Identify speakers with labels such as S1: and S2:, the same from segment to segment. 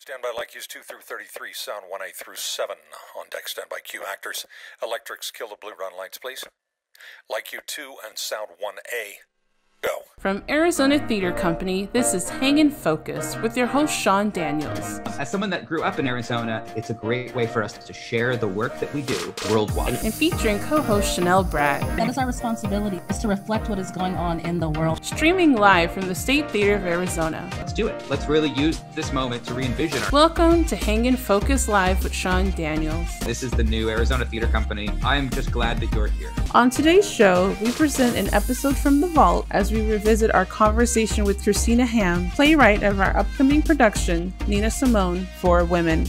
S1: Standby like Q's 2 through 33, sound 1A through 7. On deck, standby Q actors. Electrics, kill the blue run lights, please. Like Q 2 and sound 1A. Go.
S2: From Arizona Theatre Company, this is Hang in Focus with your host, Sean Daniels.
S3: As someone that grew up in Arizona, it's a great way for us to share the work that we do worldwide.
S2: And featuring co-host Chanel Bragg.
S4: That is our responsibility, is to reflect what is going on in the world.
S2: Streaming live from the State Theatre of Arizona.
S3: Let's do it. Let's really use this moment to re-envision our...
S2: Welcome to Hang in Focus Live with Sean Daniels.
S3: This is the new Arizona Theatre Company. I'm just glad that you're here.
S2: On today's show, we present an episode from The Vault as we revisit our conversation with Christina Ham, playwright of our upcoming production, Nina Simone, for Women.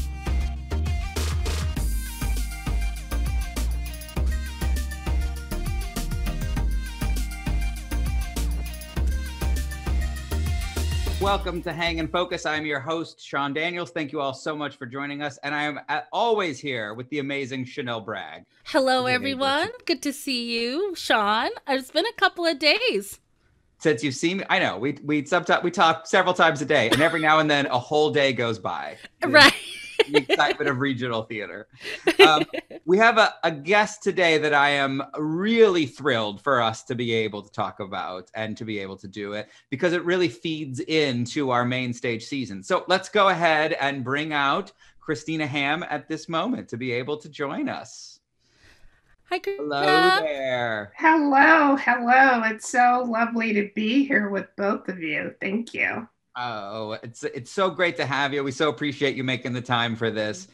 S3: Welcome to Hang and Focus. I'm your host, Sean Daniels. Thank you all so much for joining us. And I am always here with the amazing Chanel Bragg.
S5: Hello, everyone. Good to see you, Sean. It's been a couple of days
S3: since you've seen me. I know we talk several times a day, and every now and then a whole day goes by.
S5: Right.
S3: The excitement of regional theater. We have a guest today that I am really thrilled for us to be able to talk about and to be able to do it because it really feeds into our main stage season. So let's go ahead and bring out Christina Ham at this moment to be able to join us.
S5: Hi, Christina.
S3: Hello there.
S6: Hello. It's so lovely to be here with both of you. Thank you.
S3: Oh, it's so great to have you. We so appreciate you making the time for this.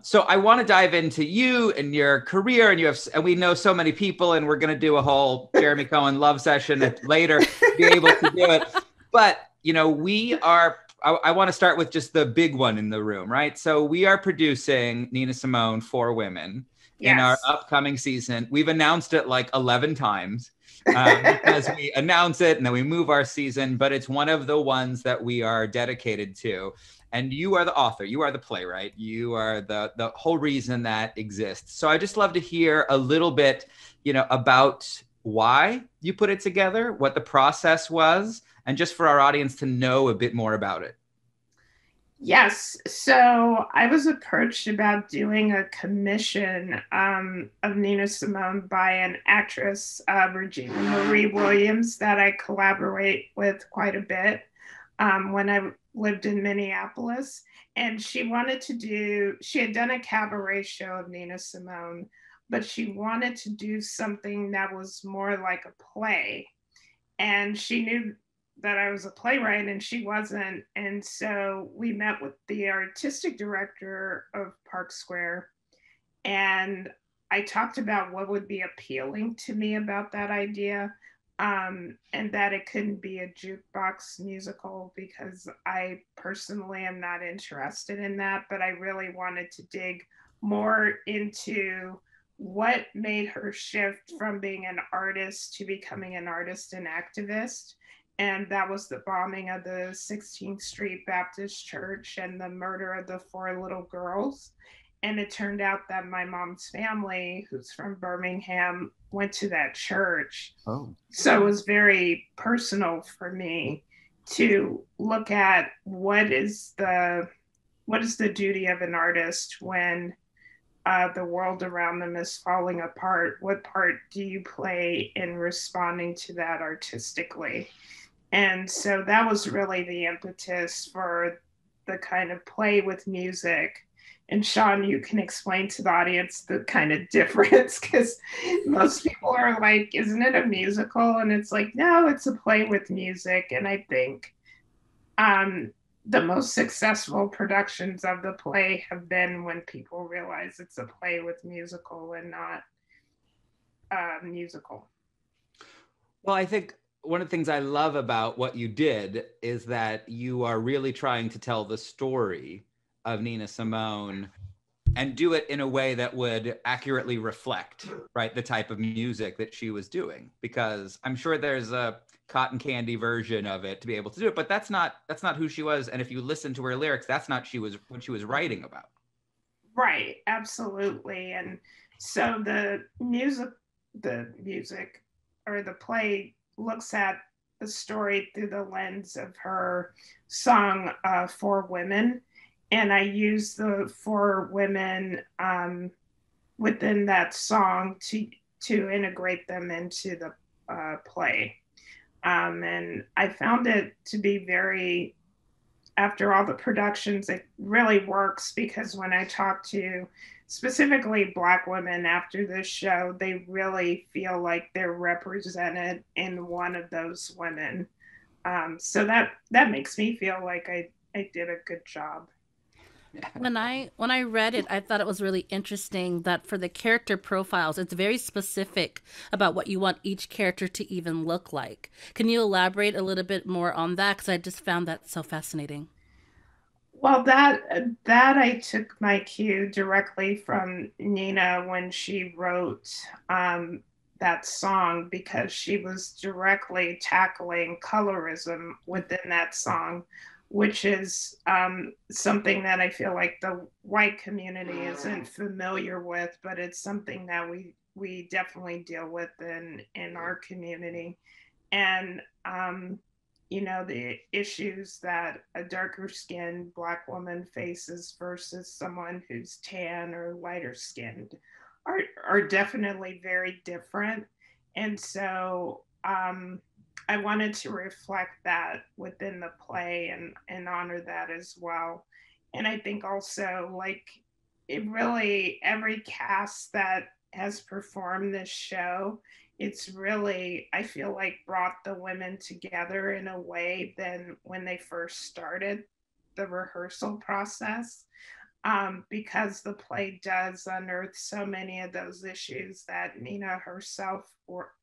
S3: So I want to dive into you and your career, and we know so many people, and we're going to do a whole Jeremy Cohen love session later to be able to do it. But I want to start with just the big one in the room, right? So we are producing Nina Simone for Women in our upcoming season. We've announced it like 11 times. Because we announce it and then we move our season, but it's one of the ones that we are dedicated to. And you are the author, you are the playwright, you are the whole reason that exists. So I just love to hear a little bit, about why you put it together, what the process was, and just for our audience to know a bit more about it.
S6: Yes. So I was approached about doing a commission of Nina Simone by an actress, Regina Marie Williams, that I collaborate with quite a bit when I lived in Minneapolis. And she had done a cabaret show of Nina Simone, but she wanted to do something that was more like a play. And she knew that I was a playwright and she wasn't. And so we met with the artistic director of Park Square. And I talked about what would be appealing to me about that idea. And that it couldn't be a jukebox musical because I personally am not interested in that. But I really wanted to dig more into what made her shift from being an artist to becoming an artist and activist. And that was the bombing of the 16th Street Baptist Church and the murder of the 4 little girls. And it turned out that my mom's family, who's from Birmingham, went to that church.
S3: Oh.
S6: So it was very personal for me to look at what is the duty of an artist when the world around them is falling apart. What part do you play in responding to that artistically? And so that was really the impetus for the kind of play with music. And Sean, you can explain to the audience the kind of difference, because most people are like, isn't it a musical? And it's like, no, it's a play with music. And I think the most successful productions of the play have been when people realize it's a play with musical and not musical.
S3: Well, I think one of the things I love about what you did is that you are really trying to tell the story of Nina Simone and do it in a way that would accurately reflect, right, the type of music that she was doing. Because I'm sure there's a cotton candy version of it to be able to do it, but that's not who she was. And if you listen to her lyrics, that's not what she was writing about.
S6: Right, absolutely. And so the music or the play looks at the story through the lens of her song For Women. and I used the four women within that song to integrate them into the play. And I found it to be very, after all the productions, it really works, because when I talk to specifically Black women after this show, they really feel like they're represented in one of those women. So that makes me feel like I did a good job.
S5: When I read it, I thought it was really interesting that for the character profiles, it's very specific about what you want each character to even look like. Can you elaborate a little bit more on that? Because I just found that so fascinating.
S6: Well, that I took my cue directly from Nina when she wrote that song, because she was directly tackling colorism within that song, which is something that I feel like the white community isn't familiar with, but it's something that we definitely deal with in our community. And the issues that a darker skinned Black woman faces versus someone who's tan or lighter skinned are definitely very different. And so I wanted to reflect that within the play and honor that as well. And I think also, like, it really, every cast that has performed this show, it's really, I feel like, brought the women together in a way than when they first started the rehearsal process, because the play does unearth so many of those issues that Nina herself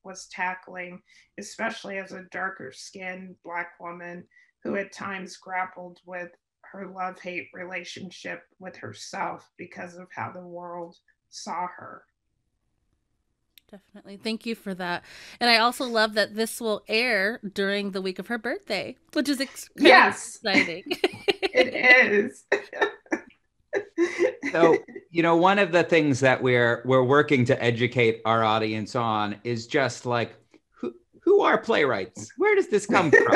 S6: was tackling, especially as a darker skinned Black woman who at times grappled with her love-hate relationship with herself because of how the world saw her.
S5: Definitely. Thank you for that. And I also love that this will air during the week of her birthday, which is
S6: Yes,
S5: exciting.
S6: it is.
S3: So, one of the things that we're working to educate our audience on is just like, who are playwrights? Where does this come from?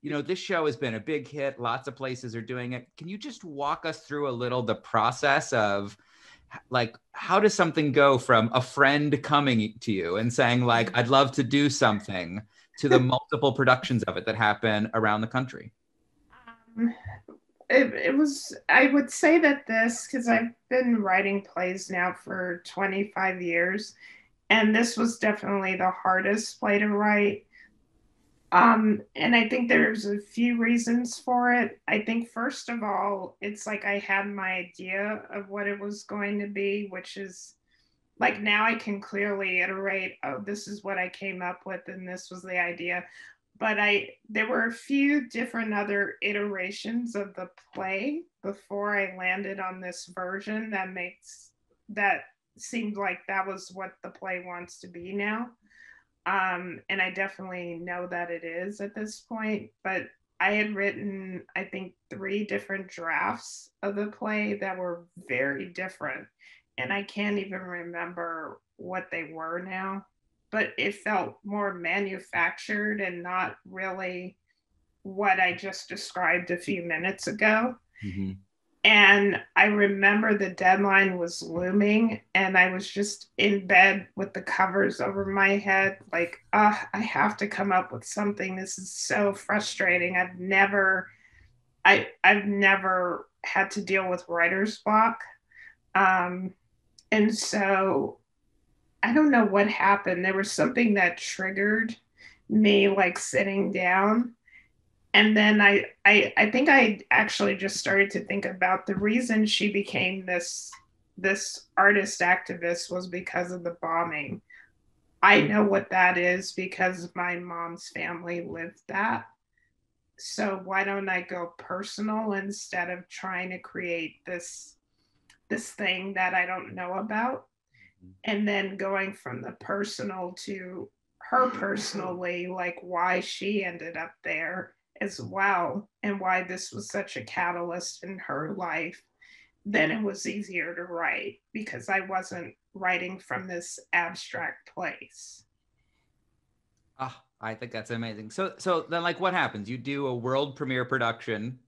S3: This show has been a big hit. Lots of places are doing it. Can you just walk us through a little the process of, like, how does something go from a friend coming to you and saying, like, I'd love to do something, to the multiple productions of it that happen around the country?
S6: It was, I would say that because I've been writing plays now for 25 years, and this was definitely the hardest play to write. And I think there's a few reasons for it. I think, first of all, it's like I had my idea of what it was going to be, which is like, now I can clearly iterate, oh, this is what I came up with, and this was the idea. But there were a few different other iterations of the play before I landed on this version that seemed like that was what the play wants to be now. And I definitely know that it is at this point, but I had written, I think, 3 different drafts of the play that were very different. And I can't even remember what they were now, but it felt more manufactured and not really what I just described a few minutes ago.
S3: Mm-hmm.
S6: And I remember the deadline was looming, and I was just in bed with the covers over my head, like, I have to come up with something. This is so frustrating. I've never had to deal with writer's block. And so I don't know what happened. There was something that triggered me, like, sitting down. And then I think I actually just started to think about the reason she became this artist activist was because of the bombing. I know what that is because my mom's family lived that. So why don't I go personal instead of trying to create this thing that I don't know about? And then going from the personal to her personally, like why she ended up there as well, and why this was such a catalyst in her life, then it was easier to write because I wasn't writing from this abstract place.
S3: Oh, I think that's amazing. So then, like, what happens? You do a world premiere production.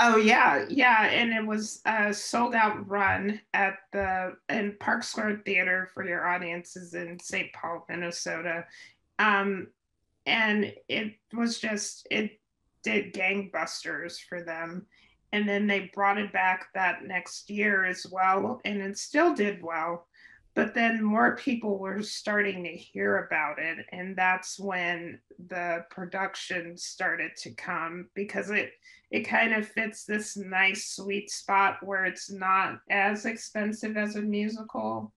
S6: Oh yeah, yeah, and it was a sold out run at the in Park Square Theater for your audiences in St. Paul, Minnesota. Um, and it did gangbusters for them. And then they brought it back that next year as well, and it still did well. But then more people were starting to hear about it, and that's when the production started to come, because it kind of fits this nice sweet spot where it's not as expensive as a musical,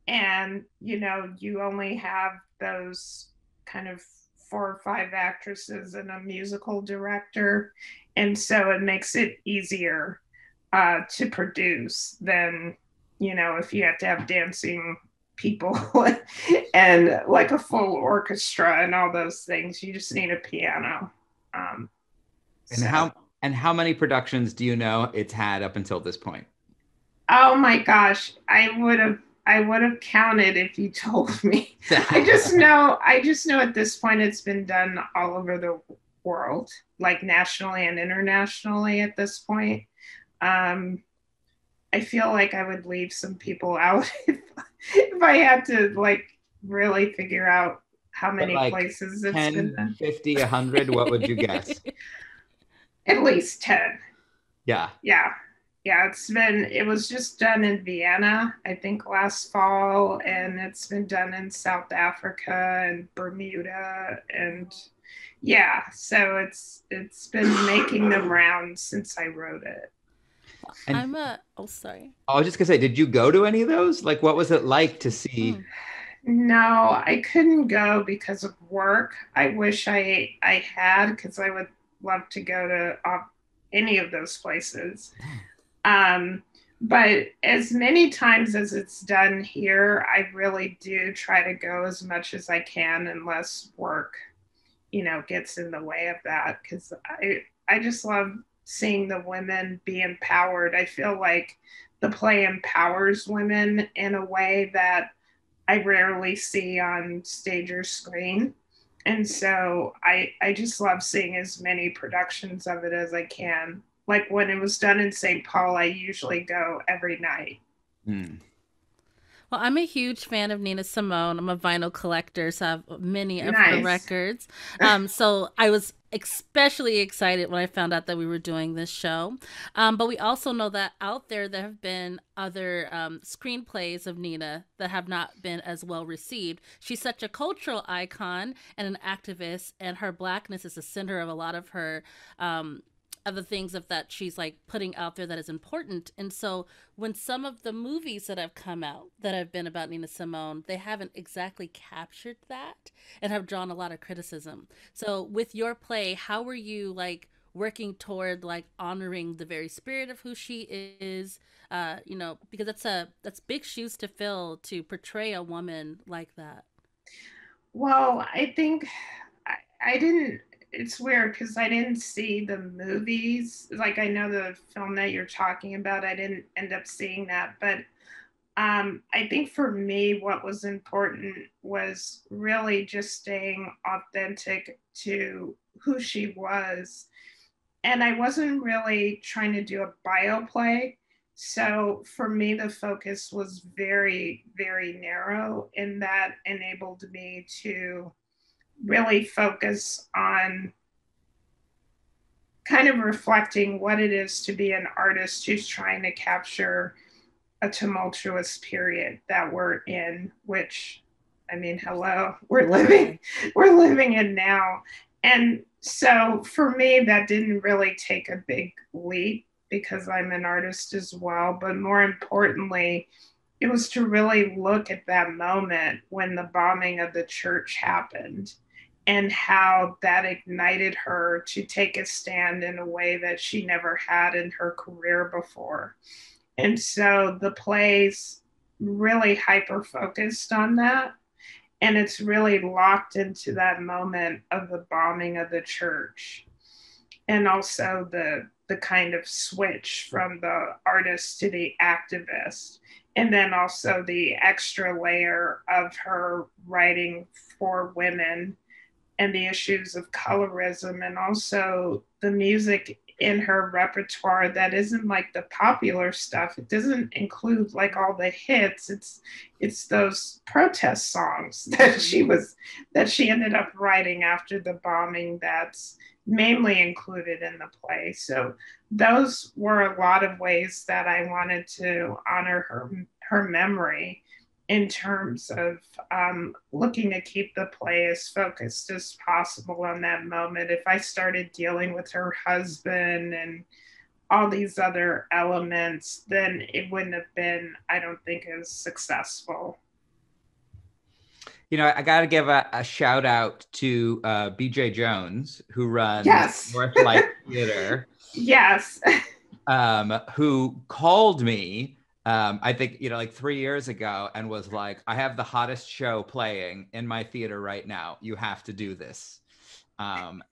S6: and you only have those kind of 4 or 5 actresses and a musical director, and so it makes it easier to produce than if you have to have dancing people and like a full orchestra and all those things. You just need a piano.
S3: And
S6: So.
S3: how many productions do you know it's had up until this point?
S6: Oh my gosh, I would have counted if you told me. I just know at this point it's been done all over the world, like nationally and internationally at this point. I feel like I would leave some people out if I had to like really figure out how many
S3: Like
S6: places it's
S3: 10,
S6: been done.
S3: 50, 100, what would you guess?
S6: At least 10.
S3: Yeah.
S6: Yeah. Yeah, it was just done in Vienna, I think last fall, and it's been done in South Africa and Bermuda, and yeah, so it's been making the rounds since I wrote it.
S3: And
S5: sorry.
S3: I was just gonna say, did you go to any of those? Like, what was it like to see?
S6: No, I couldn't go because of work. I wish I had, because I would love to go to any of those places. But as many times as it's done here, I really do try to go as much as I can, unless work, gets in the way of that. Because I just love seeing the women be empowered. I feel like the play empowers women in a way that I rarely see on stage or screen. And so I just love seeing as many productions of it as I can. Like when it was done in St. Paul, I usually go every night.
S3: Mm.
S5: Well, I'm a huge fan of Nina Simone. I'm a vinyl collector, so I have many of her
S6: Nice.
S5: records. So I was especially excited when I found out that we were doing this show. But we also know that out there have been other screenplays of Nina that have not been as well received. She's such a cultural icon and an activist, and her Blackness is the center of a lot of her of the things of that she's like putting out there that is important. And so when some of the movies that have come out that have been about Nina Simone, they haven't exactly captured that and have drawn a lot of criticism. So with your play, how were you like working toward like honoring the very spirit of who she is? Because that's big shoes to fill, to portray a woman like that.
S6: Well, I think I didn't. It's weird because I didn't see the movies. Like I know the film that you're talking about. I didn't end up seeing that, but I think for me, what was important was really just staying authentic to who she was, and I wasn't really trying to do a bioplay. So for me, the focus was very, very narrow, and that enabled me to really focus on kind of reflecting what it is to be an artist who's trying to capture a tumultuous period that we're in, which, I mean, hello, we're living in now. And so for me, that didn't really take a big leap because I'm an artist as well. But more importantly, it was to really look at that moment when the bombing of the church happened and how that ignited her to take a stand in a way that she never had in her career before. And so the play's really hyper focused on that. And it's really locked into that moment of the bombing of the church. And also the kind of switch from the artist to the activist. And then also the extra layer of her writing for women and the issues of colorism, and also the music in her repertoire that isn't like the popular stuff. It doesn't include like all the hits. It's those protest songs that she ended up writing after the bombing that's mainly included in the play. So those were a lot of ways that I wanted to honor her memory in terms of looking to keep the play as focused as possible on that moment. If I started dealing with her husband and all these other elements, then it wouldn't have been, I don't think, as successful.
S3: You know, I got to give a shout out to BJ Jones, who runs Northlight Theatre.
S6: Yes.
S3: Who called me, I think, you know, like 3 years ago and was like, I have the hottest show playing in my theater right now. You have to do this. And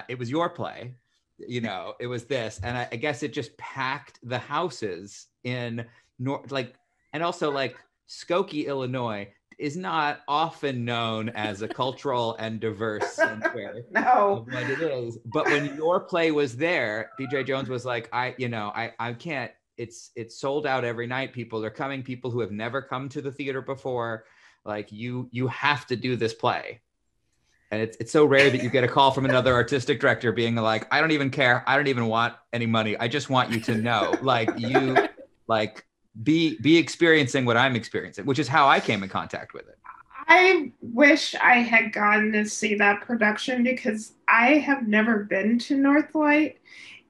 S3: it was your play, you know, it was this. And I guess it just packed the houses in and also like Skokie, Illinois is not often known as a cultural and diverse center of what it is. But when your play was there, BJ Jones was like, I can't, it's sold out every night. People are coming, people who have never come to the theater before. Like you have to do this play. And it's so rare that you get a call from another artistic director being like, I don't even care. I don't even want any money. I just want you to know, like you, like, be experiencing what I'm experiencing, which is how I came in contact with it.
S6: I wish I had gotten to see that production because I have never been to Northlight,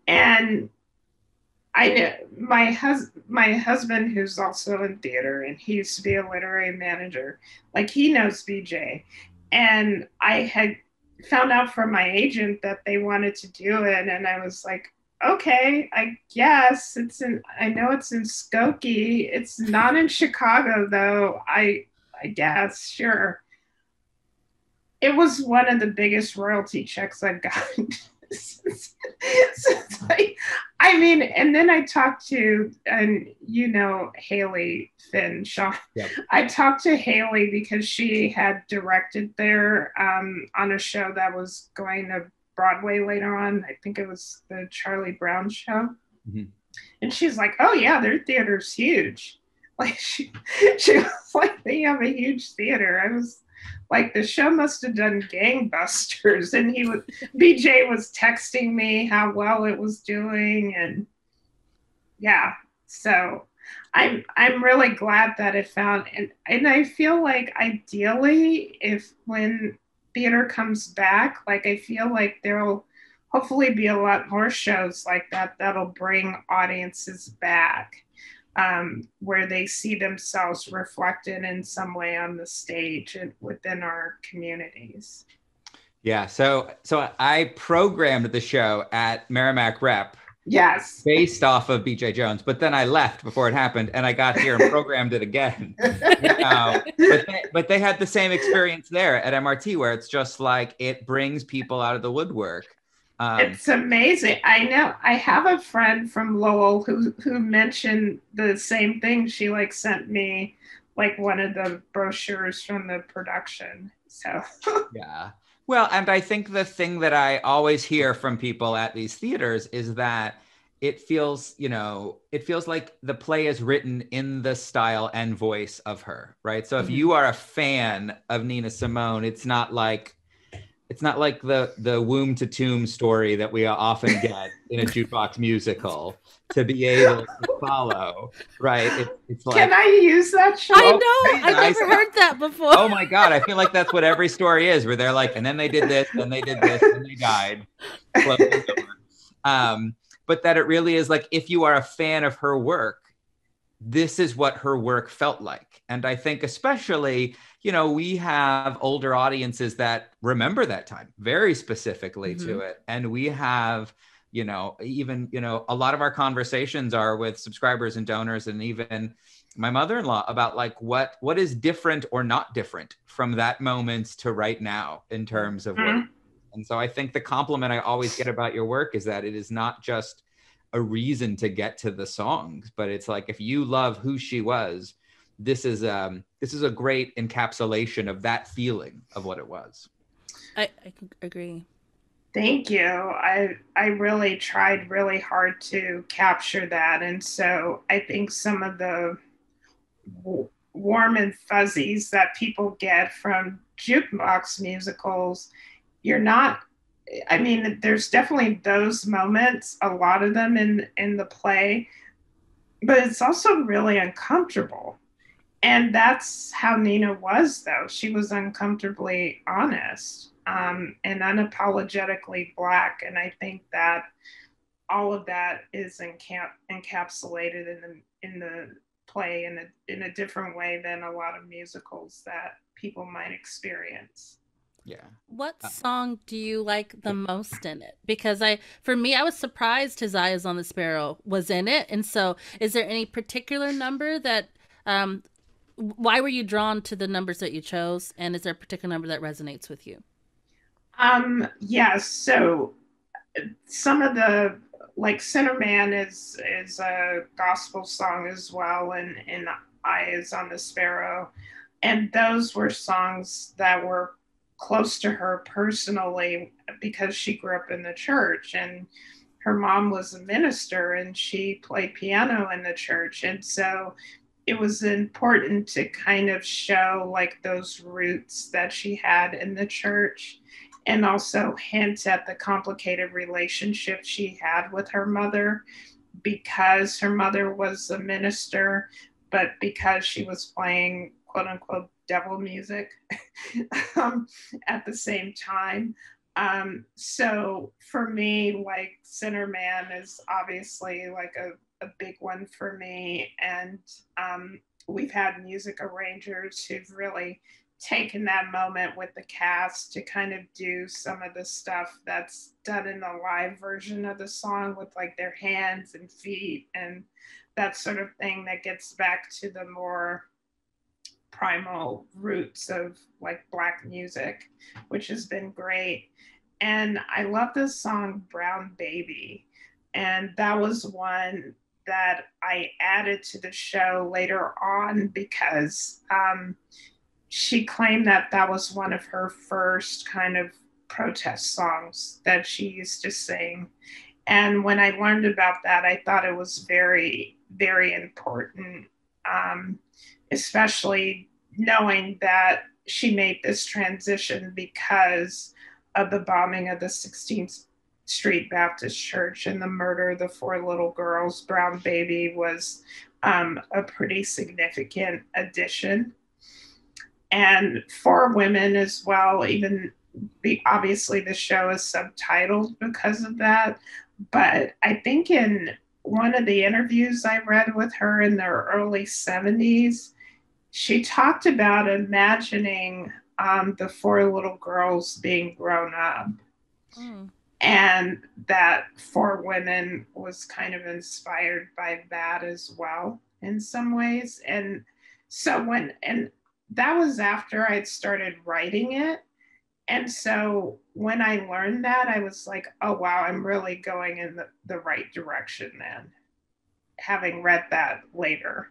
S6: and I know my husband, who's also in theater, and he used to be a literary manager, like he knows BJ, and I had found out from my agent that they wanted to do it, and I was like, okay, I guess I know it's in Skokie. It's not in Chicago though. I guess, sure. It was one of the biggest royalty checks I've gotten. I mean, and then I talked to, and you know, Haley Finn Shaw. Yep. I talked to Haley because she had directed there on a show that was going to Broadway later on. I think it was the Charlie Brown show. Mm-hmm. And she's like, oh yeah, their theater's huge. Like she was like, they have a huge theater. I was like, the show must have done gangbusters. And BJ was texting me how well it was doing. And yeah, so I'm really glad that it found, and I feel like ideally when theater comes back, like I feel like there'll hopefully be a lot more shows like that'll bring audiences back, where they see themselves reflected in some way on the stage and within our communities.
S3: Yeah, so I programmed the show at Merrimack Rep.
S6: Yes.
S3: Based off of BJ Jones, but then I left before it happened, and I got here and programmed it again. But they had the same experience there at MRT, where it's just like it brings people out of the woodwork.
S6: It's amazing. I know. I have a friend from Lowell who mentioned the same thing. She like sent me like one of the brochures from the production. So
S3: yeah. Well, and I think the thing that I always hear from people at these theaters is that it feels like the play is written in the style and voice of her, right? So if you are a fan of Nina Simone, it's not like the womb to tomb story that we often get in a jukebox musical to be able to follow, right? It's like,
S6: can I use that show?
S5: I know, I've never heard that before.
S3: Oh my God, I feel like that's what every story is, where they're like, and then they did this, and they did this, and they died. But that it really is like, if you are a fan of her work, this is what her work felt like. And I think especially, you know, we have older audiences that remember that time very specifically to it. And we have, you know, even, you know, a lot of our conversations are with subscribers and donors, and even my mother-in-law, about like what is different or not different from that moment to right now in terms of what. And so I think the compliment I always get about your work is that it is not just a reason to get to the songs, but it's like, if you love who she was, this is a great encapsulation of that feeling of what it was.
S5: I agree.
S6: Thank you. I really tried really hard to capture that. And so I think some of the warm and fuzzies that people get from jukebox musicals, you're not, I mean, there's definitely those moments, a lot of them in the play, but it's also really uncomfortable. And that's how Nina was, though. She was uncomfortably honest, and unapologetically Black. And I think that all of that is encapsulated in the play in a different way than a lot of musicals that people might experience.
S3: Yeah.
S5: What song do you like the most in it? Because for me, I was surprised His Eye is on the Sparrow was in it. And so is there any particular number that, why were you drawn to the numbers that you chose? And is there a particular number that resonates with you?
S6: Yes. So some of the, like Sinner Man is a gospel song as well, and Eye is on the Sparrow. And those were songs that were close to her personally because she grew up in the church, and her mom was a minister and she played piano in the church. And so it was important to kind of show like those roots that she had in the church, and also hint at the complicated relationship she had with her mother, because her mother was a minister, but because she was playing quote unquote devil music at the same time. So for me, like Sinner Man is obviously like a big one for me. And we've had music arrangers who've really taken that moment with the cast to kind of do some of the stuff that's done in the live version of the song with like their hands and feet and that sort of thing, that gets back to the more primal roots of like Black music, which has been great. And I love this song Brown Baby, and that was one that I added to the show later on because she claimed that that was one of her first kind of protest songs that she used to sing. And when I learned about that, I thought it was very, very important, especially knowing that she made this transition because of the bombing of the 16th Street Baptist Church and the murder of the 4 little girls. Brown Baby was a pretty significant addition. And for women as well, even obviously the show is subtitled because of that. But I think in one of the interviews I read with her in the early 70s, she talked about imagining the 4 little girls being grown up. Mm. And that For Women was kind of inspired by that as well in some ways. And so that was after I'd started writing it. And so when I learned that, I was like, oh, wow, I'm really going in the right direction then, having read that later.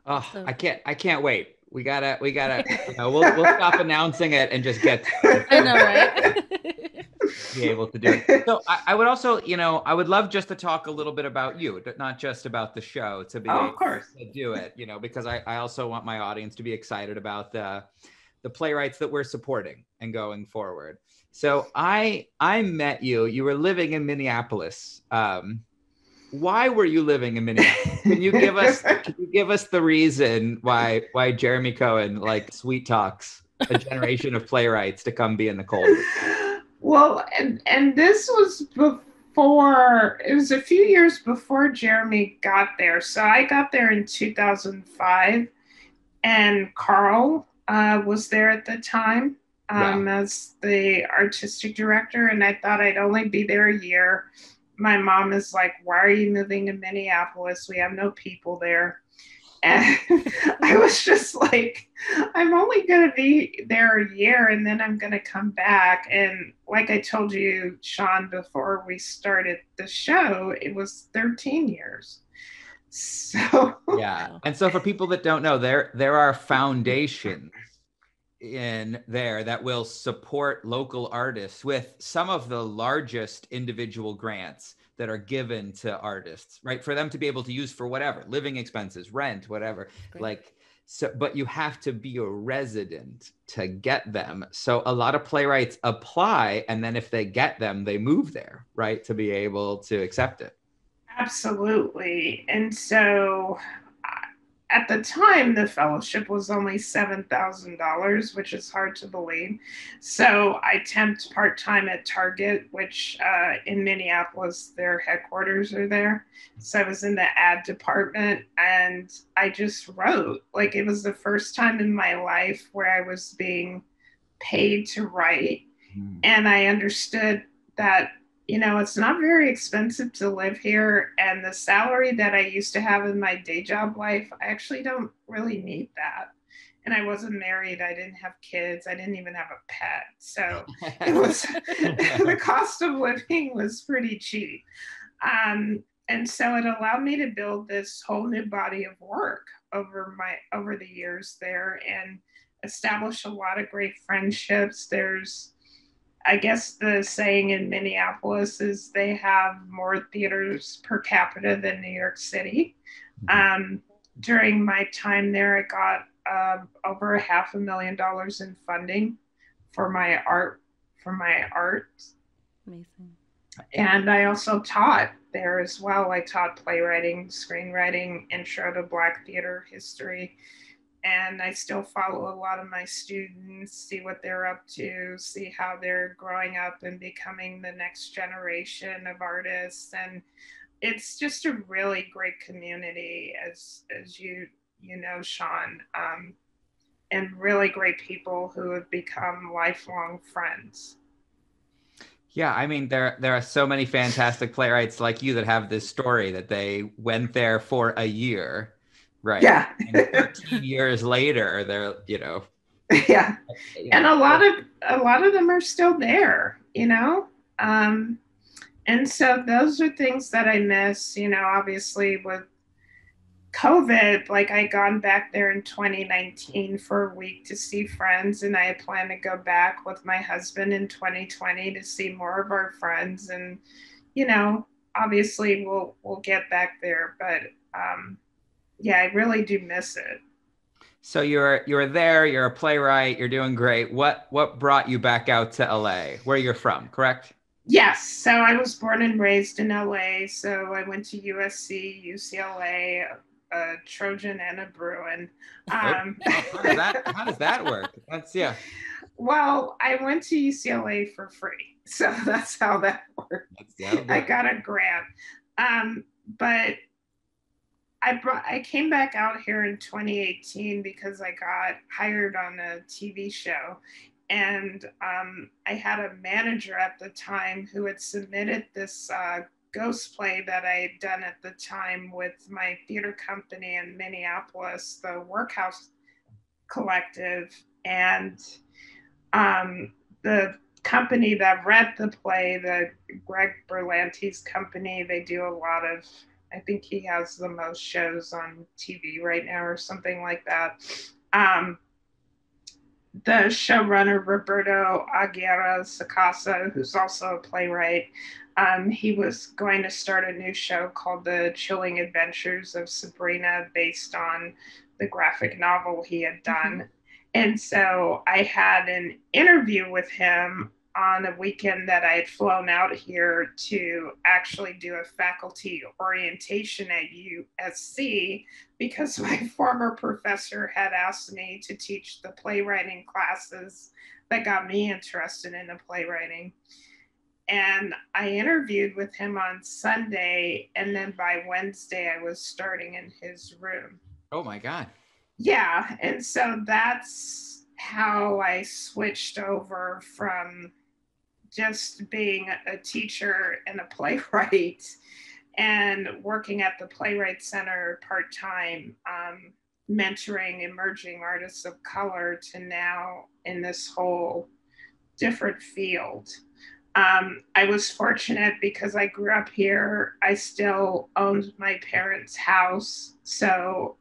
S3: Oh, I can't wait. We gotta, we'll stop announcing it and just get
S5: I know, right?
S3: Be able to do it. So I would also, I would love just to talk a little bit about you, not just about the show, to be able to do it, because I also want my audience to be excited about the playwrights that we're supporting and going forward. So I met you. You were living in Minneapolis. Why were you living in Minneapolis? Can you give us the reason why Jeremy Cohen sweet talks a generation of playwrights to come be in the cold?
S6: Well, and this was before, it was a few years before Jeremy got there. So I got there in 2005, and Carl was there at the time as the artistic director, and I thought I'd only be there a year. My mom is like, why are you moving to Minneapolis? We have no people there. And I was just like, I'm only going to be there a year and then I'm going to come back. And like I told you, Sean, before we started the show, it was 13 years. So
S3: yeah. And so for people that don't know, there are foundations in there that will support local artists with some of the largest individual grants that are given to artists, right? For them to be able to use for whatever, living expenses, rent, whatever. Like, so, but you have to be a resident to get them. So a lot of playwrights apply, and then if they get them, they move there, right? To be able to accept it.
S6: Absolutely. And so at the time, the fellowship was only $7,000, which is hard to believe. So I temped part-time at Target, which in Minneapolis, their headquarters are there. So I was in the ad department, and I just wrote. Like, it was the first time in my life where I was being paid to write. And I understood that, it's not very expensive to live here. And the salary that I used to have in my day job life, I actually don't really need that. And I wasn't married. I didn't have kids. I didn't even have a pet. So it was, the cost of living was pretty cheap. And so it allowed me to build this whole new body of work over the years there, and establish a lot of great friendships. There's, I guess the saying in Minneapolis is they have more theaters per capita than New York City. During my time there, I got over $500,000 in funding for my art.
S5: Amazing.
S6: And I also taught there as well. I taught playwriting, screenwriting, intro to Black theater history. And I still follow a lot of my students, see what they're up to, see how they're growing up and becoming the next generation of artists. And it's just a really great community, as you know, Sean, and really great people who have become lifelong friends.
S3: Yeah, I mean, there are so many fantastic playwrights like you that have this story that they went there for a year. Right.
S6: Yeah.
S3: And 13 years later, they're,
S6: Yeah. And a lot of them are still there, And so those are things that I miss, obviously with COVID. Like, I gone back there in 2019 for a week to see friends, and I plan to go back with my husband in 2020 to see more of our friends. And, obviously we'll get back there, but, yeah, I really do miss it.
S3: So you're there, you're a playwright, you're doing great. What brought you back out to LA, where you're from, correct?
S6: Yes. So I was born and raised in LA. So I went to USC, UCLA, a Trojan and a Bruin.
S3: How does that work? Yeah.
S6: Well, I went to UCLA for free. So that's how that worked. I got a grant. But I came back out here in 2018 because I got hired on a TV show, and I had a manager at the time who had submitted this ghost play that I had done at the time with my theater company in Minneapolis, the Workhouse Collective, and the company that read the play, the Greg Berlanti's company, they do a lot of, I think he has the most shows on TV right now or something like that. The showrunner, Roberto Aguirre Sacasa, who's also a playwright, he was going to start a new show called The Chilling Adventures of Sabrina, based on the graphic novel he had done. And so I had an interview with him on a weekend that I had flown out here to actually do a faculty orientation at USC, because my former professor had asked me to teach the playwriting classes that got me interested in the playwriting. And I interviewed with him on Sunday, and then by Wednesday I was starting in his room.
S3: Oh my God. Yeah.
S6: And so that's how I switched over from just being a teacher and a playwright and working at the Playwright Center part-time, mentoring emerging artists of color, to now in this whole different field. I was fortunate because I grew up here. I still owned my parents' house. So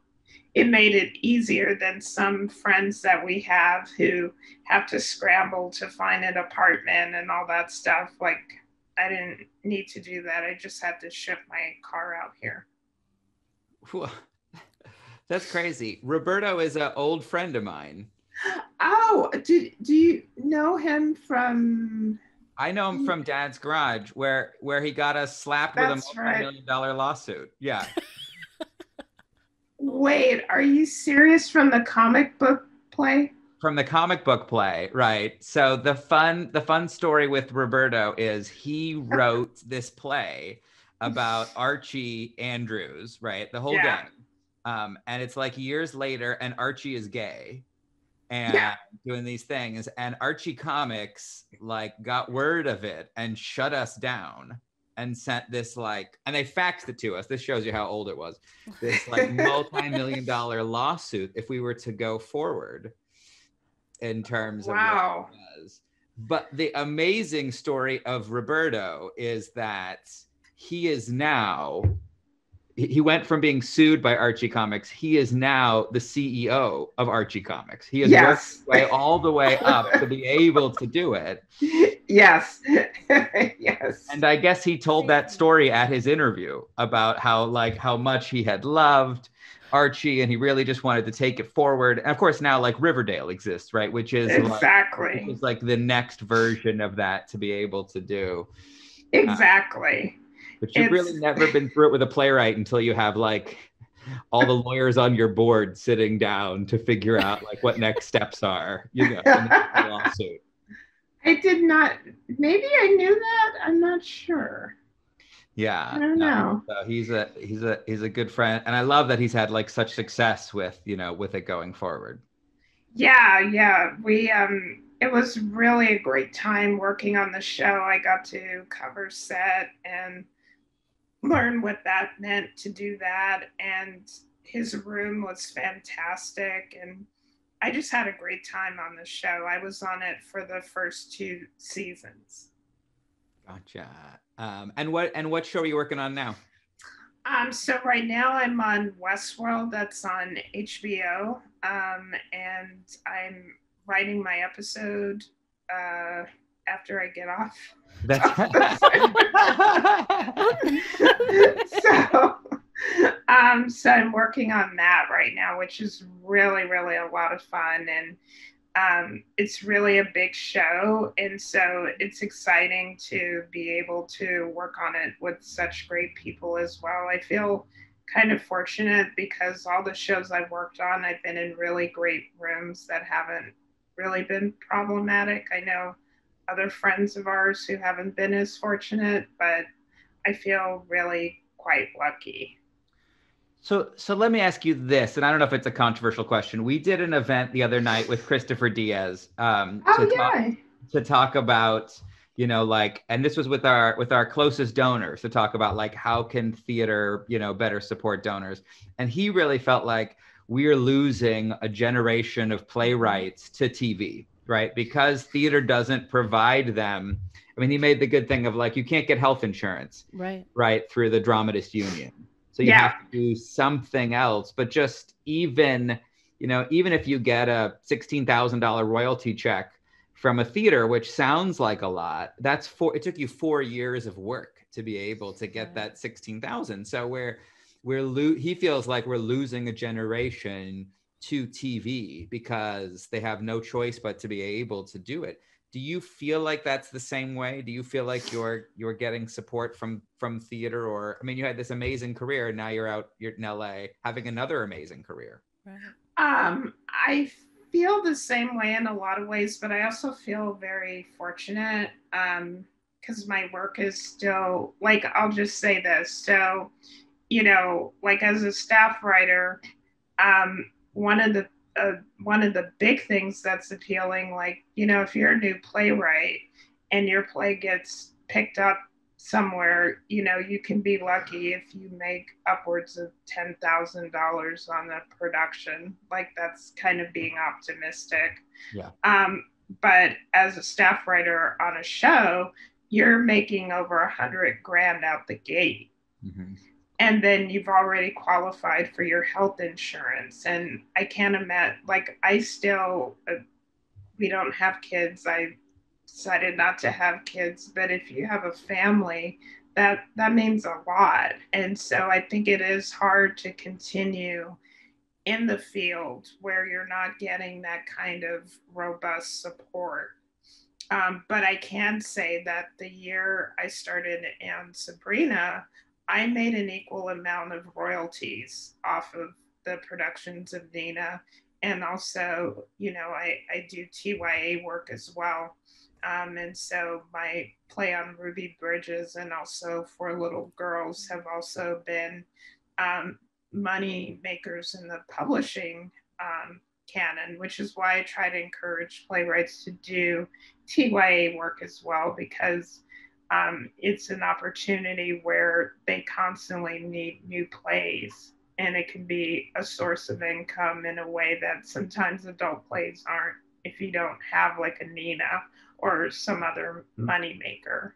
S6: it made it easier than some friends that we have who have to scramble to find an apartment and all that stuff. Like, I didn't need to do that. I just had to ship my car out here.
S3: That's crazy. Roberto is an old friend of mine.
S6: Oh, do you know him from?
S3: I know him from Dad's Garage, where he got us slapped with a multi-million-dollar lawsuit. Yeah.
S6: Wait, are you serious? From the comic book play?
S3: From the comic book play, right? So the fun story with Roberto is he wrote this play about Archie Andrews, right? The whole gang. And it's like years later, and Archie is gay and doing these things, and Archie Comics like got word of it and shut us down and sent this like, and they faxed it to us. This shows you how old it was. This like multi-million-dollar lawsuit if we were to go forward in terms of what it was. But the amazing story of Roberto is that he is now, he went from being sued by Archie Comics. He is now the CEO of Archie Comics. He has worked his way all the way up to be able to do it.
S6: Yes. Yes.
S3: And I guess he told that story at his interview about how much he had loved Archie and he really just wanted to take it forward. And of course now like Riverdale exists, right? Which is like the next version of that to be able to do.
S6: Exactly.
S3: But you've really never been through it with a playwright until you have like all the lawyers on your board sitting down to figure out like what next steps are, you know, in the lawsuit.
S6: I did not, maybe I knew that. I'm not sure.
S3: Yeah.
S6: I don't know.
S3: So he's a good friend. And I love that he's had like such success with, you know, with it going forward.
S6: Yeah. We, it was really a great time working on the show. I got to cover set and learn what that meant to do that. And his room was fantastic. And I just had a great time on the show. I was on it for the first 2 seasons.
S3: Gotcha. And what show are you working on now?
S6: So right now I'm on Westworld. That's on HBO. And I'm writing my episode after I get off. So I'm working on that right now, which is really, really a lot of fun. And it's really a big show. And so it's exciting to be able to work on it with such great people as well. I feel kind of fortunate because all the shows I've worked on, I've been in really great rooms that haven't really been problematic. I know other friends of ours who haven't been as fortunate, but I feel really quite lucky.
S3: So let me ask you this, and I don't know if it's a controversial question. We did an event the other night with Christopher Diaz to talk about, you know, like, and this was with our closest donors to talk about like how can theater, you know, better support donors. And he really felt like we're losing a generation of playwrights to TV, right? Because theater doesn't provide them. I mean, he made the good thing of like, you can't get health insurance, right, through the Dramatists Union. So you have to do something else. But just even if you get a $16,000 royalty check from a theater, which sounds like a lot, it took you 4 years of work to be able to get that 16,000. So he feels like we're losing a generation to TV because they have no choice but to be able to do it. Do you feel like that's the same way? Do you feel like you're getting support from theater? Or, I mean, you had this amazing career and now you're in LA having another amazing career.
S5: Right.
S6: I feel the same way in a lot of ways, but I also feel very fortunate because my work is still, like, I'll just say this. So, you know, like as a staff writer, one of the big things that's appealing, like, you know, if you're a new playwright and your play gets picked up somewhere, you know, you can be lucky if you make upwards of $10,000 on a production. Like, that's kind of being optimistic.
S3: Yeah.
S6: But as a staff writer on a show, you're making over $100,000 out the gate.
S3: Mm-hmm.
S6: and then you've already qualified for your health insurance. And I can't imagine, like, I still, we don't have kids. I decided not to have kids, but if you have a family, that means a lot. And so I think it is hard to continue in the field where you're not getting that kind of robust support. But I can say that the year I started in Sabrina, I made an equal amount of royalties off of the productions of Nina. And also, you know, I do TYA work as well. And so my play on Ruby Bridges and also For Little Girls have also been money makers in the publishing canon, which is why I try to encourage playwrights to do TYA work as well, because it's an opportunity where they constantly need new plays, and it can be a source of income in a way that sometimes adult plays aren't if you don't have like a Nina or some other money maker.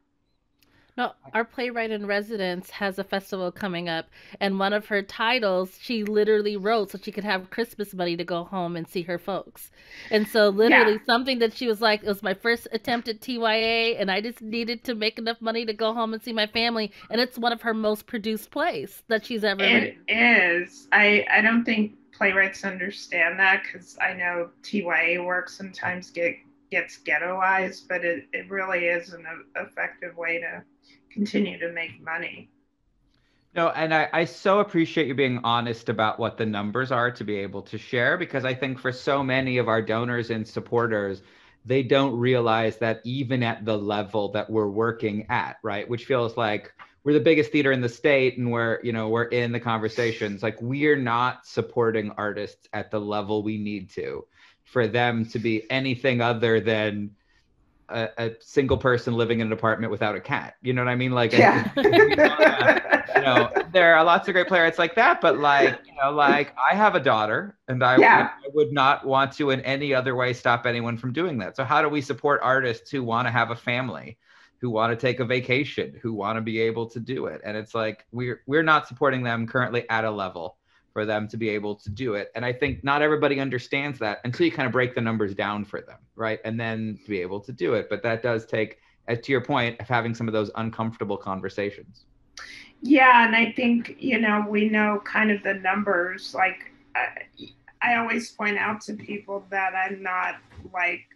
S5: No, our playwright in residence has a festival coming up, and one of her titles she literally wrote so she could have Christmas money to go home and see her folks. And so literally something that she was like, it was my first attempt at TYA, and I just needed to make enough money to go home and see my family. And it's one of her most produced plays that she's ever written.
S6: It is. I don't think playwrights understand that, because I know TYA work sometimes gets ghettoized, but it really is an effective way to continue to make money.
S3: No, and I so appreciate you being honest about what the numbers are to be able to share, because I think for so many of our donors and supporters, they don't realize that even at the level that we're working at, right, which feels like we're the biggest theater in the state and we're in the conversations, like we're not supporting artists at the level we need to for them to be anything other than a single person living in an apartment without a cat. You know what I mean? Like,
S6: yeah.
S3: There are lots of great playwrights like that, but like I have a daughter, and I would not want to in any other way stop anyone from doing that. So how do we support artists who want to have a family, who want to take a vacation, who want to be able to do it? And it's like, we're not supporting them currently at a level for them to be able to do it. And I think not everybody understands that until you kind of break the numbers down for them, right? And then to be able to do it. But that does take, to your point, of having some of those uncomfortable conversations.
S6: Yeah, and I think, we know kind of the numbers. Like, I always point out to people that I'm not like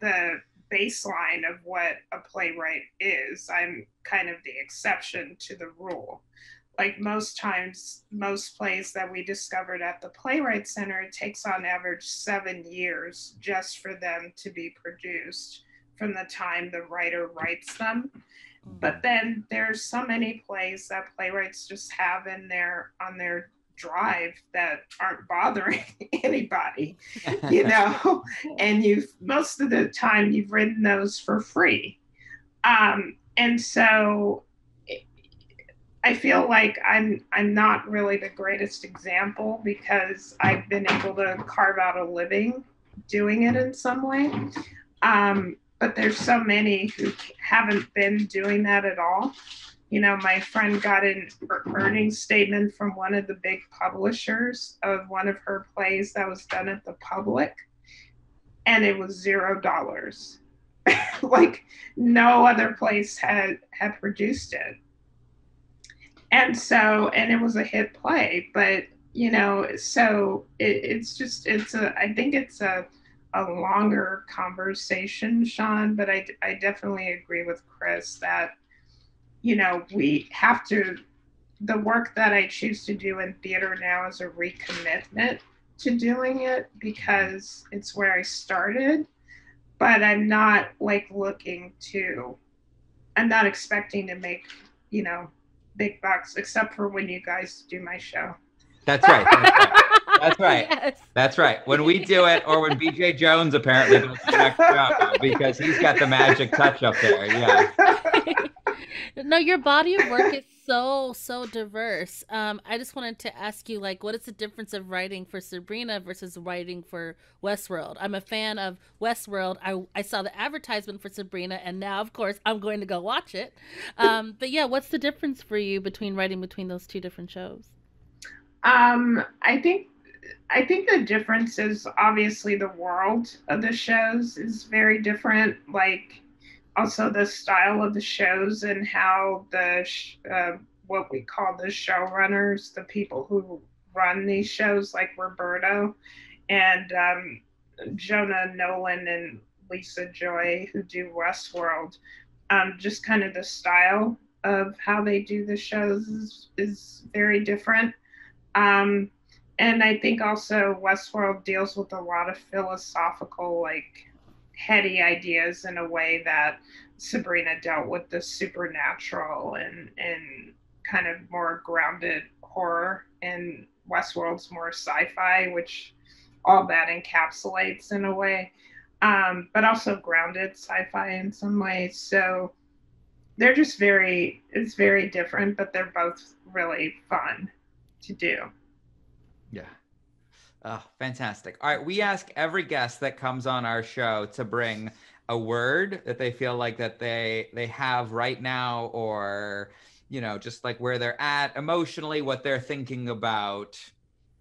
S6: the baseline of what a playwright is. I'm kind of the exception to the rule. Like most times, most plays that we discovered at the Playwright Center, it takes on average 7 years just for them to be produced from the time the writer writes them. But then there's so many plays that playwrights just have on their drive that aren't bothering anybody, and most of the time you've written those for free. And so I feel like I'm not really the greatest example, because I've been able to carve out a living doing it in some way. But there's so many who haven't been doing that at all. My friend got an earnings statement from one of the big publishers of one of her plays that was done at the Public, and it was $0. Like no other place had produced it. And it was a hit play, but, so I think it's a longer conversation, Sean, but I definitely agree with Chris that, we have to, the work that I choose to do in theater now is a recommitment to doing it because it's where I started, but I'm not I'm not expecting to make, big bucks, except for when you guys do my show.
S3: That's right. That's right. Yes. That's right. When we do it, or when BJ Jones apparently does the next job, because he's got the magic touch up there. Yeah.
S5: No, your body of work is so diverse. I just wanted to ask you, like, what is the difference of writing for Sabrina versus writing for Westworld? I'm a fan of Westworld. I saw the advertisement for Sabrina, and now, of course, I'm going to go watch it. But yeah, what's the difference for you between writing between those two different shows?
S6: I think the difference is obviously the world of the shows is very different. Like, also the style of the shows and how the what we call the showrunners, the people who run these shows, like Roberto and Jonah Nolan and Lisa Joy, who do Westworld. Just kind of the style of how they do the shows is very different. And I think also Westworld deals with a lot of philosophical, like, heady ideas in a way that Sabrina dealt with the supernatural and kind of more grounded horror, and Westworld's more sci-fi, which all that encapsulates in a way, but also grounded sci-fi in some ways. So they're just it's very different, but they're both really fun to do.
S3: Yeah. Oh, fantastic. All right. We ask every guest that comes on our show to bring a word that they feel like that they have right now, or, you know, just like where they're at emotionally, what they're thinking about,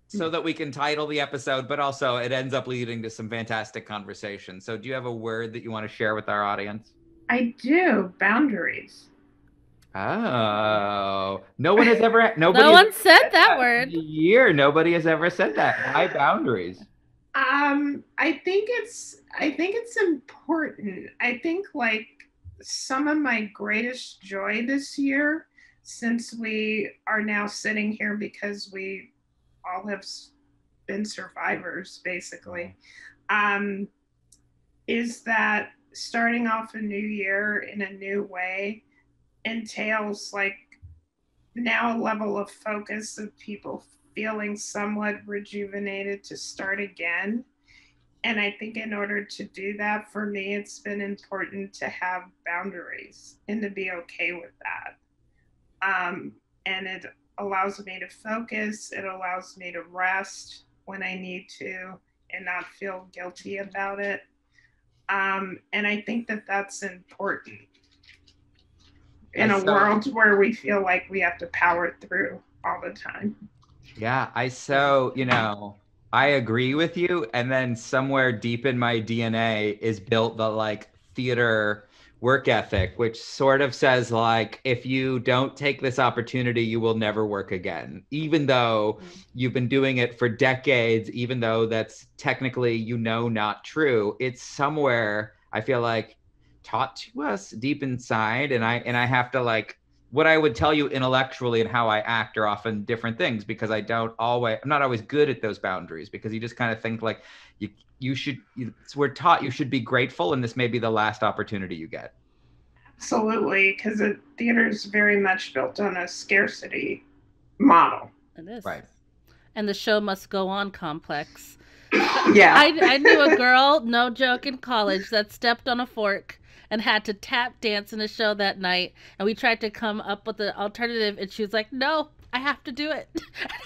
S3: so that we can title the episode, but also it ends up leading to some fantastic conversation. So do you have a word that you want to share with our audience?
S6: I do. Boundaries.
S3: Oh, no one has ever,
S5: no one said that word.
S3: Nobody has ever said that. Why boundaries?
S6: I think it's important. I think, like, some of my greatest joy this year, since we are now sitting here because we all have been survivors, basically, is that starting off a new year in a new way entails, like, now a level of focus of people feeling somewhat rejuvenated to start again. And I think in order to do that, for me, it's been important to have boundaries and to be okay with that. And it allows me to focus. It allows me to rest when I need to and not feel guilty about it. And I think that that's important in a world where we feel like we have to power through all the time.
S3: Yeah, I agree with you. And then somewhere deep in my DNA is built the, like, theater work ethic, which sort of says, like, if you don't take this opportunity, you will never work again, even though you've been doing it for decades, even though that's technically, not true. It's somewhere, I feel like, taught to us deep inside. And I have to, like, what I would tell you intellectually and how I act are often different things, because I'm not always good at those boundaries, because you just kind of think like we're taught you should be grateful, and this may be the last opportunity you get.
S6: Absolutely, because the theater is very much built on a scarcity model.
S5: It is.
S3: Right.
S5: And the show must go on complex.
S6: Yeah.
S5: I knew a girl, no joke, in college that stepped on a fork and had to tap dance in a show that night. And we tried to come up with an alternative, and she was like, no, I have to do it.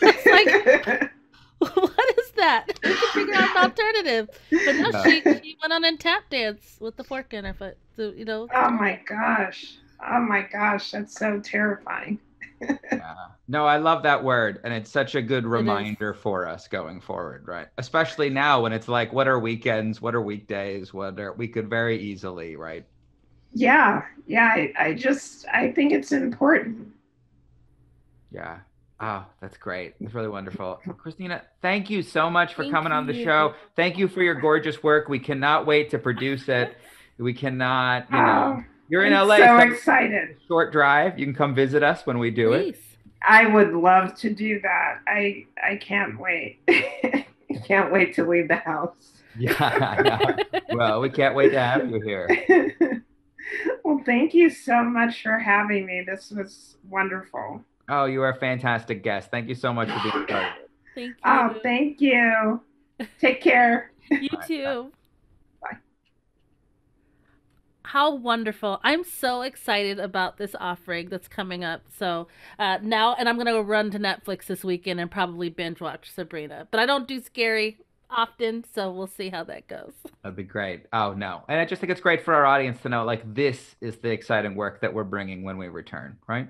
S5: It's like, what is that? We can figure out an alternative. But no, she went on and tap dance with the fork in her foot. So,
S6: Oh my gosh. That's so terrifying.
S3: Yeah. No, I love that word. And it's such a good reminder for us going forward, right? Especially now when it's like, what are weekends? What are weekdays? We could very easily, right?
S6: Yeah. I think it's important.
S3: Yeah. Oh, that's great. It's really wonderful. Christina, thank you so much for coming on the show. Thank you for your gorgeous work. We cannot wait to produce it. We cannot, you're in LA.
S6: So excited.
S3: Short drive. You can come visit us when we do it.
S6: I would love to do that. I can't wait. I can't wait to leave the house.
S3: Yeah, I know. Well, we can't wait to have you here.
S6: Well, thank you so much for having me. This was wonderful.
S3: Oh, you are a fantastic guest. Thank you so much for being part of it.
S5: Thank you.
S6: Oh, thank you. Take care.
S5: You too.
S6: Bye.
S5: How wonderful. I'm so excited about this offering that's coming up. So now, and I'm going to run to Netflix this weekend and probably binge watch Sabrina. But I don't do scary often, so we'll see how that goes.
S3: That'd be great. Oh, no. And I just think it's great for our audience to know, like, this is the exciting work that we're bringing when we return, right?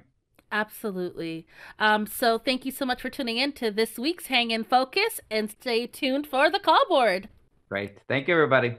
S5: Absolutely. So thank you so much for tuning in to this week's Hang in Focus, and stay tuned for the call board.
S3: Great. Thank you, everybody.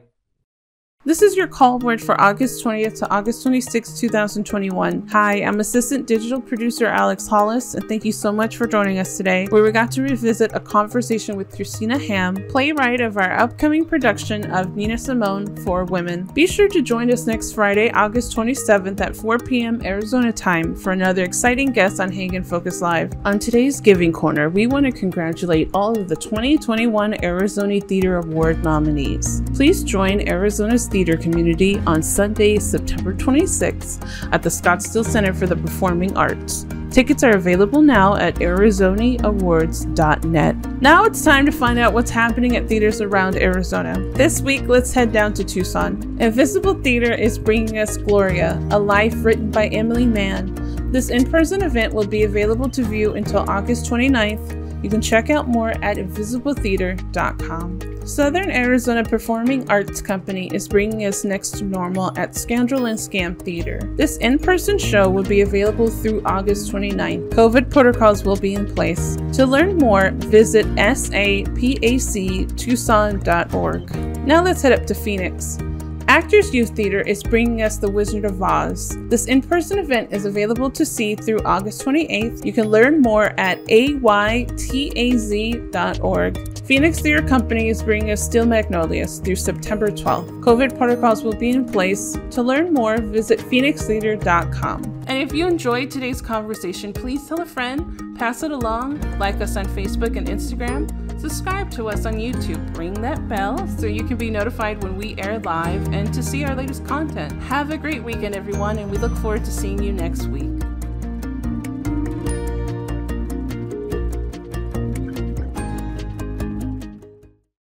S2: This is your call board for August 20th to August 26th, 2021. Hi, I'm Assistant Digital Producer Alex Hollis, and thank you so much for joining us today, where we got to revisit a conversation with Christina Ham, playwright of our upcoming production of Nina Simone for Women. Be sure to join us next Friday, August 27th at 4 p.m. Arizona time for another exciting guest on Hang in Focus Live. On today's Giving Corner, we want to congratulate all of the 2021 Arizona Theater Award nominees. Please join Arizona's theater community on Sunday, September 26th at the Scottsdale Center for the Performing Arts. Tickets are available now at arizonaAwards.net. Now it's time to find out what's happening at theaters around Arizona. This week, let's head down to Tucson. Invisible Theater is bringing us Gloria, a life written by Emily Mann. This in-person event will be available to view until August 29th. You can check out more at invisibletheater.com. Southern Arizona Performing Arts Company is bringing us Next to Normal at Scandal and Scam Theater. This in-person show will be available through August 29th. COVID protocols will be in place. To learn more, visit sapactucson.org. Now let's head up to Phoenix. Actors Youth Theater is bringing us The Wizard of Oz. This in-person event is available to see through August 28th. You can learn more at aytaz.org. Phoenix Theater Company is bringing us Steel Magnolias through September 12th. COVID protocols will be in place. To learn more, visit phoenixtheater.com. And if you enjoyed today's conversation, please tell a friend, pass it along, like us on Facebook and Instagram, subscribe to us on YouTube, ring that bell so you can be notified when we air live and to see our latest content. Have a great weekend, everyone, and we look forward to seeing you next week.